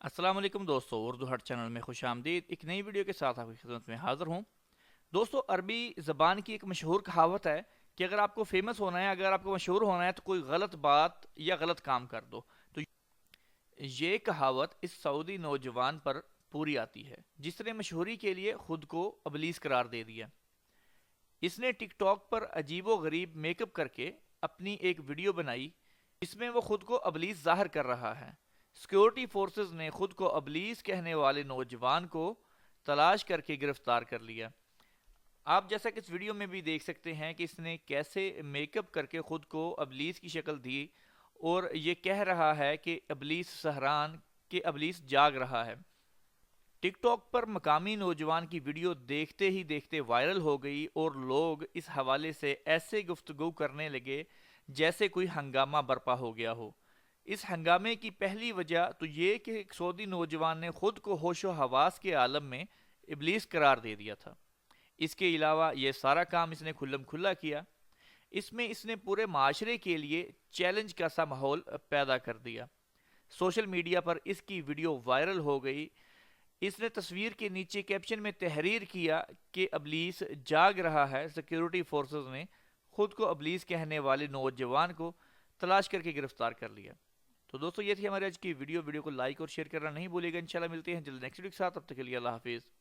السلام علیکم دوستو، اردو ہٹ چینل میں خوش آمدید۔ ایک نئی ویڈیو کے ساتھ آپ کی خدمت میں حاضر ہوں۔ دوستو، عربی زبان کی ایک مشہور کہاوت ہے کہ اگر آپ کو فیمس ہونا ہے، اگر آپ کو مشہور ہونا ہے تو کوئی غلط بات یا غلط کام کر دو۔ تو یہ کہاوت اس سعودی نوجوان پر پوری آتی ہے جس نے مشہوری کے لیے خود کو ابلیس قرار دے دیا۔ اس نے ٹک ٹاک پر عجیب و غریب میک اپ کر کے اپنی ایک ویڈیو بنائی جس میں وہ خود کو ابلیس ظاہر کر رہا ہے۔ سیکیورٹی فورسز نے خود کو ابلیس کہنے والے نوجوان کو تلاش کر کے گرفتار کر لیا۔ آپ جیسا کہ اس ویڈیو میں بھی دیکھ سکتے ہیں کہ اس نے کیسے میک اپ کر کے خود کو ابلیس کی شکل دی اور یہ کہہ رہا ہے کہ ابلیس سحران، کہ ابلیس جاگ رہا ہے۔ ٹک ٹاک پر مقامی نوجوان کی ویڈیو دیکھتے ہی دیکھتے وائرل ہو گئی اور لوگ اس حوالے سے ایسے گفتگو کرنے لگے جیسے کوئی ہنگامہ برپا ہو گیا ہو۔ اس ہنگامے کی پہلی وجہ تو یہ کہ ایک سعودی نوجوان نے خود کو ہوش و حواس کے عالم میں ابلیس قرار دے دیا تھا۔ اس کے علاوہ یہ سارا کام اس نے کھلم کھلا کیا۔ اس میں اس نے پورے معاشرے کے لیے چیلنج کا سا ماحول پیدا کر دیا۔ سوشل میڈیا پر اس کی ویڈیو وائرل ہو گئی۔ اس نے تصویر کے نیچے کیپشن میں تحریر کیا کہ ابلیس جاگ رہا ہے۔ سیکیورٹی فورسز نے خود کو ابلیس کہنے والے نوجوان کو تلاش کر کے گرفتار کر لیا۔ تو دوستو، یہ تھی ہماری آج کی ویڈیو کو لائک اور شیئر کرنا نہیں بھولے گا۔ انشاءاللہ ملتے ہیں جلد نیکسٹ ویڈیو کے ساتھ، تب تک کے لیے اللہ حافظ۔